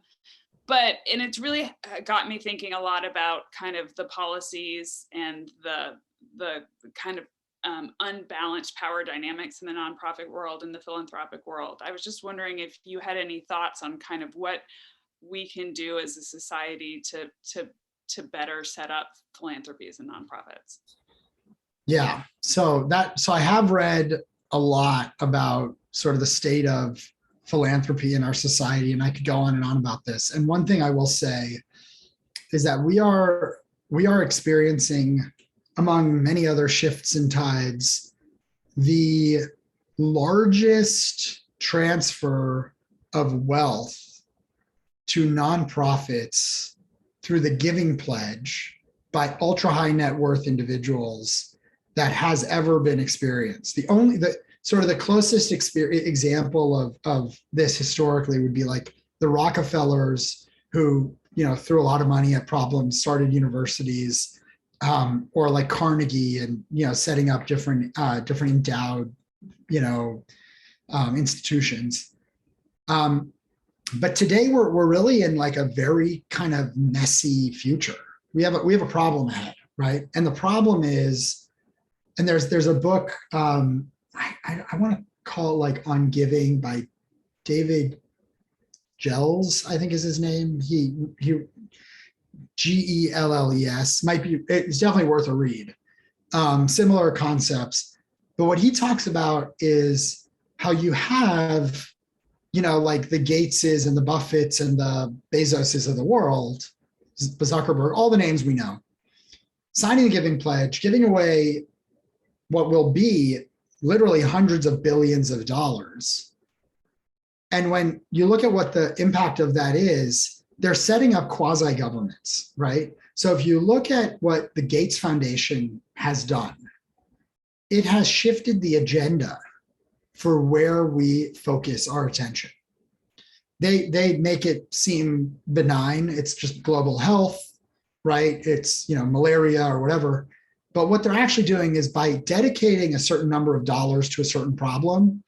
it's really got me thinking a lot about kind of the policies and the kind of unbalanced power dynamics in the nonprofit world and the philanthropic world. I was just wondering if you had any thoughts on kind of what we can do as a society to better set up philanthropies and nonprofits. Yeah, so I have read a lot about sort of the state of philanthropy in our society, and I could go on and on about this. And one thing I will say is that we are experiencing, among many other shifts and tides, the largest transfer of wealth to nonprofits through the Giving Pledge by ultra high net worth individuals that has ever been experienced. The closest example of this historically would be like the Rockefellers, who threw a lot of money at problems, started universities, or like Carnegie, and setting up different endowed institutions. But today we're really in like a very kind of messy future. We have a problem ahead, right? And the problem is, and there's a book I want to call it like Ungiving by David Gells, I think is his name. He Gelles, it's definitely worth a read. Similar concepts, but what he talks about is how you have, like the Gateses and the Buffetts and the Bezoses of the world, Zuckerberg, all the names we know, signing the Giving Pledge, giving away what will be literally hundreds of billions of dollars. And when you look at what the impact of that is, they're setting up quasi-governments, right? So if you look at what the Gates Foundation has done, it has shifted the agenda for where we focus our attention. They make it seem benign. It's just global health, right? It's malaria or whatever. But what they're actually doing is, by dedicating a certain number of dollars to a certain problem,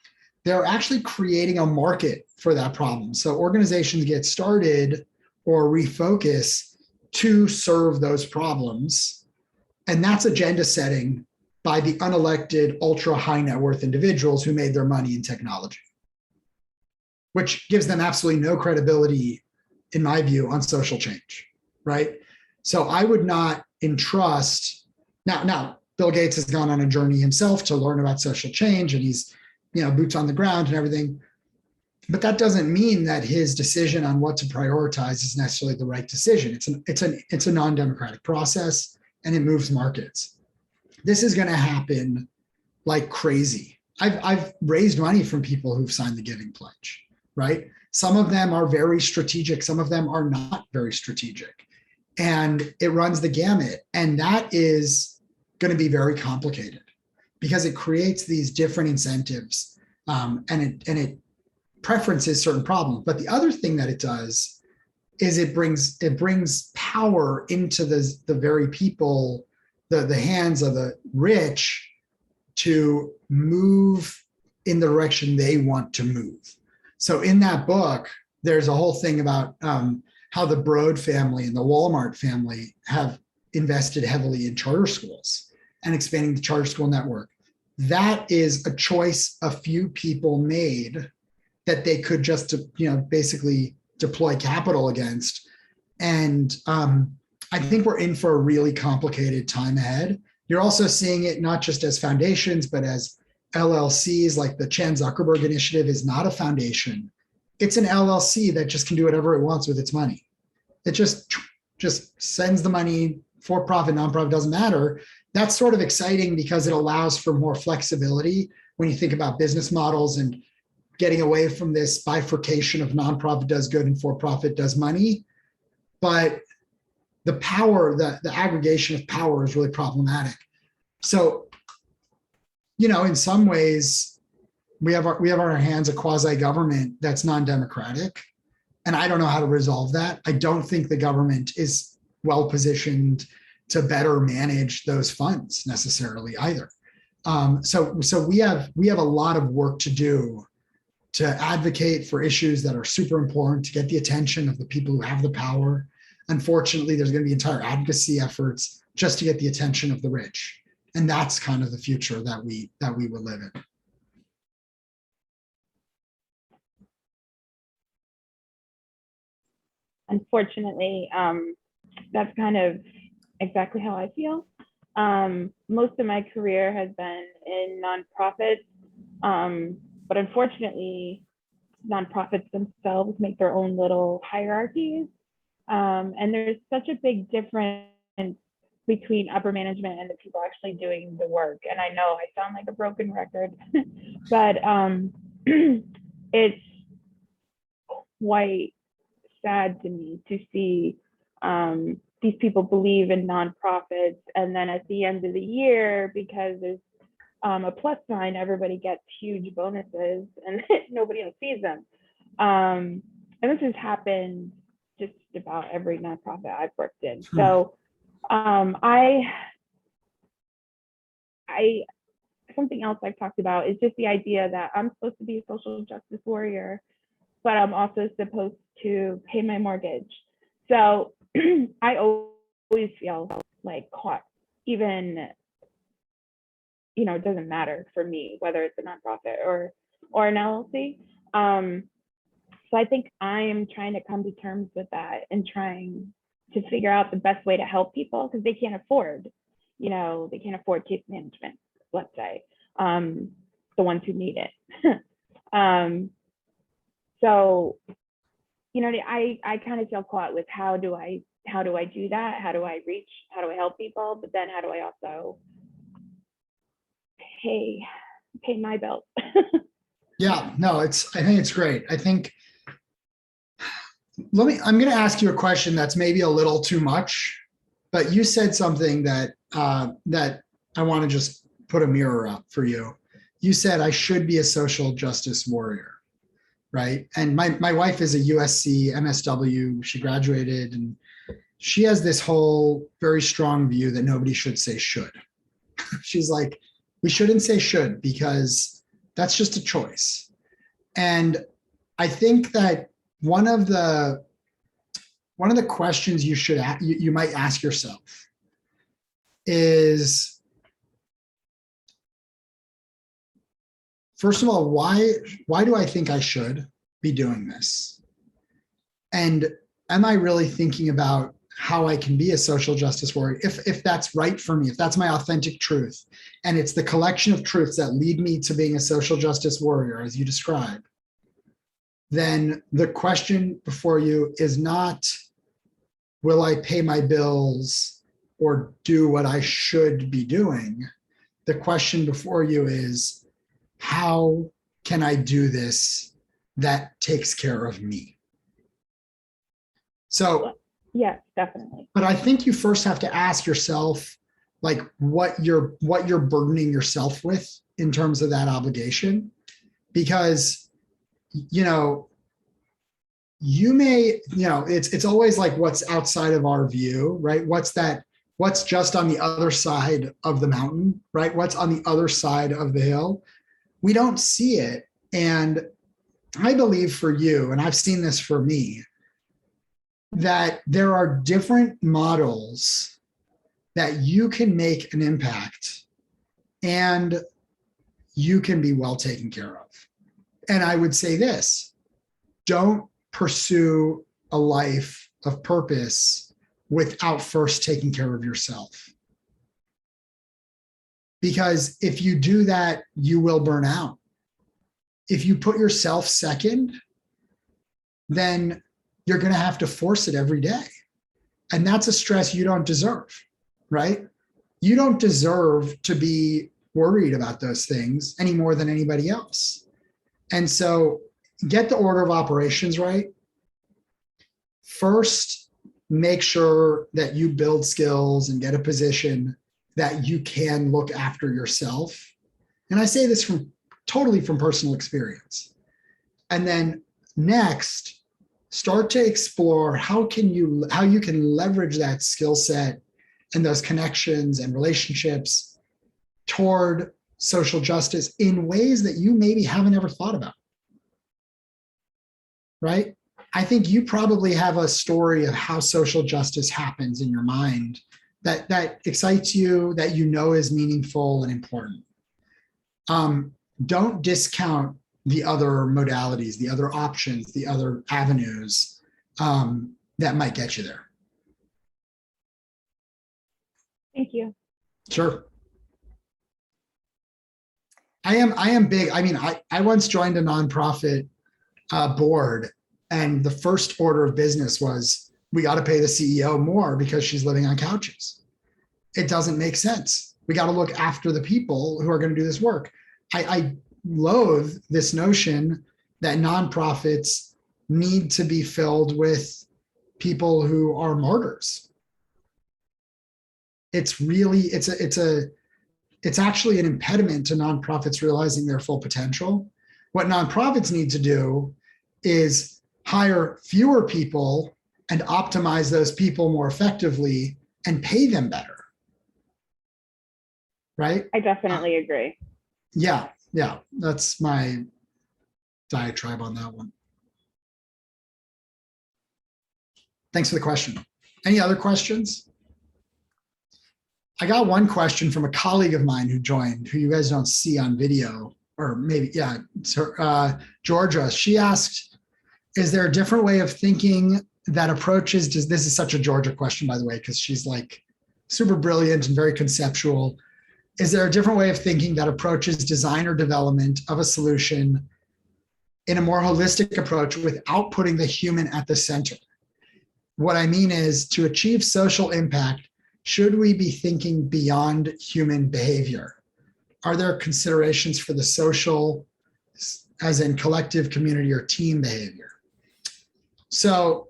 they're actually creating a market for that problem. So organizations get started or refocus to serve those problems. And that's agenda setting by the unelected ultra high net worth individuals who made their money in technology, which gives them absolutely no credibility, in my view, on social change, right? So I would not entrust. Now, Bill Gates has gone on a journey himself to learn about social change, and he's, boots on the ground and everything. But that doesn't mean that his decision on what to prioritize is necessarily the right decision. It's a non-democratic process, and it moves markets. This is going to happen like crazy. I've raised money from people who've signed the Giving Pledge, right? Some of them are very strategic. Some of them are not very strategic. And it runs the gamut. And that is going to be very complicated because it creates these different incentives. And it preferences certain problems. But the other thing that it does is it brings power into the very people, the hands of the rich to move in the direction they want to move. So in that book, there's a whole thing about how the Broad family and the Walmart family have invested heavily in charter schools and expanding the charter school network. That is a choice a few people made that they could just, basically deploy capital against. And I think we're in for a really complicated time ahead. You're also seeing it not just as foundations, but as LLCs. Like the Chan Zuckerberg Initiative is not a foundation. It's an LLC that just can do whatever it wants with its money. It just sends the money, for profit, nonprofit, doesn't matter. That's sort of exciting because it allows for more flexibility when you think about business models and getting away from this bifurcation of nonprofit does good and for-profit does money. But the power, the aggregation of power is really problematic. So, in some ways, we have on our hands a quasi-government that's non-democratic. And I don't know how to resolve that. I don't think the government is well-positioned to better manage those funds necessarily either. So we have a lot of work to do to advocate for issues that are super important, to get the attention of the people who have the power. Unfortunately, there's going to be entire advocacy efforts just to get the attention of the rich. And that's kind of the future that we will live in. Unfortunately, that's kind of exactly how I feel. Most of my career has been in nonprofits, but unfortunately, nonprofits themselves make their own little hierarchies. And there's such a big difference between upper management and the people actually doing the work. And I know I sound like a broken record, but it's quite sad to me to see these people believe in nonprofits, and then at the end of the year, because there's a plus sign, everybody gets huge bonuses and nobody else sees them. And this has happened just about every nonprofit I've worked in. So I something else I've talked about is just the idea that I'm supposed to be a social justice warrior, but I'm also supposed to pay my mortgage. So I always feel like caught, even, it doesn't matter for me whether it's a nonprofit or an LLC. So I think I'm trying to come to terms with that and trying to figure out the best way to help people, because they can't afford, they can't afford case management, let's say, the ones who need it. So, I kind of feel caught with how do I do that? How do I reach? How do I help people? But then how do I also pay my bills? Yeah, no, I think it's great. I think I'm going to ask you a question that's maybe a little too much, but you said something that that I want to just put a mirror up for you. You said I should be a social justice warrior, right? And my wife is a USC MSW. She graduated, and she has this whole very strong view that nobody should say should. She's like, we shouldn't say should, because that's just a choice. And I think that one of the questions you might ask yourself is, first of all, why do I think I should be doing this? And am I really thinking about how I can be a social justice warrior, if that's right for me, if that's my authentic truth, and it's the collection of truths that lead me to being a social justice warrior, as you describe, then the question before you is not, will I pay my bills or do what I should be doing? The question before you is, how can I do this that takes care of me? So, yes, definitely. But I think you first have to ask yourself, like, what you're burdening yourself with in terms of that obligation, because you know, you may, you know, it's always like what's outside of our view, right? What's just on the other side of the mountain, right? What's on the other side of the hill? We don't see it. And I believe for you, and I've seen this for me, that there are different models that you can make an impact and you can be well taken care of. And I would say this, don't pursue a life of purpose without first taking care of yourself. Because if you do that, you will burn out. If you put yourself second, then you're going to have to force it every day. And that's a stress you don't deserve, right? You don't deserve to be worried about those things any more than anybody else. And so get the order of operations right. First, make sure that you build skills and get a position that you can look after yourself. And I say this totally from personal experience. And then next, start to explore how you can leverage that skill set and those connections and relationships toward social justice in ways that you maybe haven't ever thought about. Right? I think you probably have a story of how social justice happens in your mind that excites you, that you know is meaningful and important. Don't discount the other modalities, the other options, the other avenues that might get you there. Thank you. Sure. I am big. I mean, I once joined a nonprofit board, and the first order of business was, we got to pay the CEO more because she's living on couches. It doesn't make sense. We got to look after the people who are going to do this work. I loathe this notion that nonprofits need to be filled with people who are martyrs. It's really, it's actually an impediment to nonprofits realizing their full potential. What nonprofits need to do is hire fewer people and optimize those people more effectively and pay them better. Right? I definitely agree. Yeah, that's my diatribe on that one. Thanks for the question. Any other questions? I got one question from a colleague of mine who joined, who you guys don't see on video, or maybe, yeah, it's her, Georgia. She asked, is there a different way of thinking that approaches, this is such a Georgia question, by the way, because she's like super brilliant and very conceptual. Is there a different way of thinking that approaches design or development of a solution in a more holistic approach without putting the human at the center? What I mean is, to achieve social impact, should we be thinking beyond human behavior? Are there considerations for the social, as in collective, community, or team behavior? So,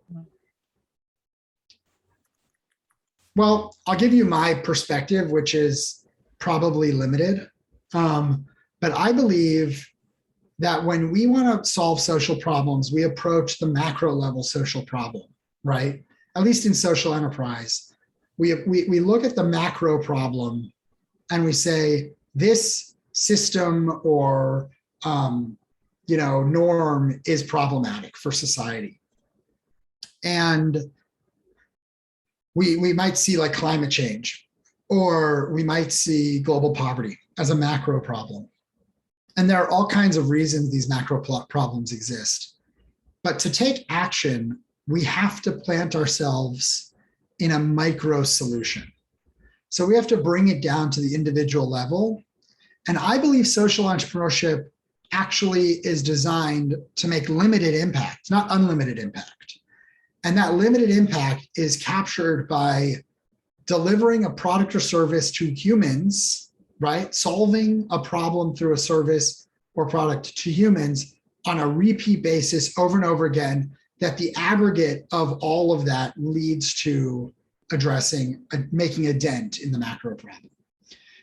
well, I'll give you my perspective, which is probably limited. But I believe that when we want to solve social problems, we approach the macro level social problem, right? At least in social enterprise, we look at the macro problem and we say, this system or norm is problematic for society. And we might see like climate change, or we might see global poverty as a macro problem. And there are all kinds of reasons these macro problems exist. But to take action, we have to plant ourselves in a micro solution. So we have to bring it down to the individual level. And I believe social entrepreneurship actually is designed to make limited impact, not unlimited impact. And that limited impact is captured by delivering a product or service to humans, right? Solving a problem through a service or product to humans on a repeat basis over and over again, that the aggregate of all of that leads to making a dent in the macro problem.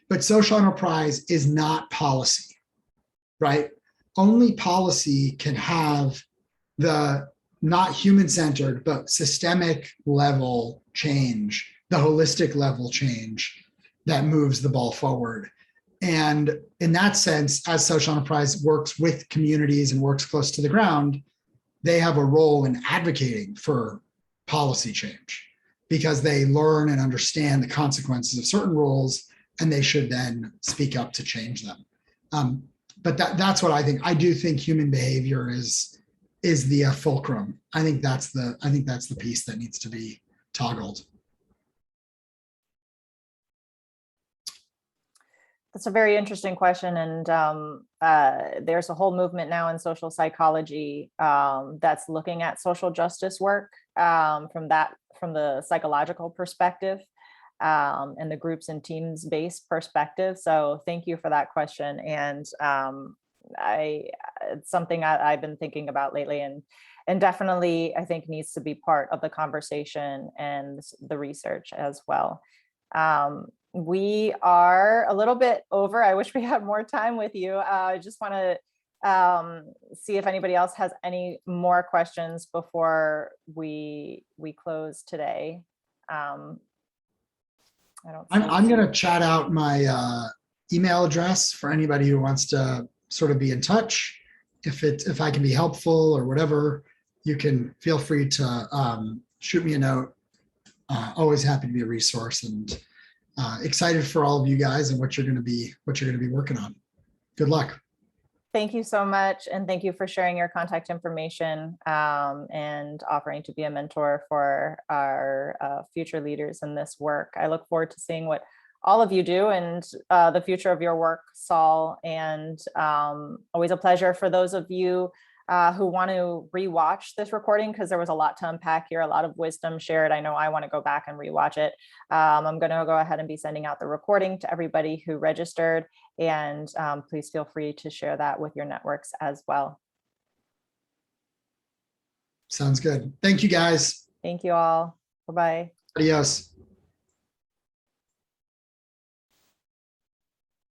But social enterprise is not policy, right? only policy can have the not human-centered, but systemic level change, the holistic level change that moves the ball forward. And in that sense, as social enterprise works with communities and works close to the ground, they have a role in advocating for policy change because they learn and understand the consequences of certain rules, and they should then speak up to change them. But that's what I think. I do think human behavior is the fulcrum. I think that's the piece that needs to be toggled. That's a very interesting question. And there's a whole movement now in social psychology that's looking at social justice work from the psychological perspective and the groups and teams based perspective. So thank you for that question. And it's something I've been thinking about lately, and definitely I think needs to be part of the conversation and the research as well. We are a little bit over. I wish we had more time with you. I just want to see if anybody else has any more questions before we close today. I'm going to chat out my email address for anybody who wants to sort of be in touch. If I can be helpful or whatever, you can feel free to shoot me a note. Always happy to be a resource, and excited for all of you guys and what you're going to be working on. Good luck. Thank you so much. And thank you for sharing your contact information and offering to be a mentor for our future leaders in this work. I look forward to seeing what all of you do and the future of your work, Saul. And always a pleasure for those of you who want to rewatch this recording, because there was a lot to unpack here, a lot of wisdom shared. I know I want to go back and rewatch it. I'm going to go ahead and be sending out the recording to everybody who registered, and please feel free to share that with your networks as well. Sounds good. Thank you, guys. Thank you all. Bye-bye. Adios.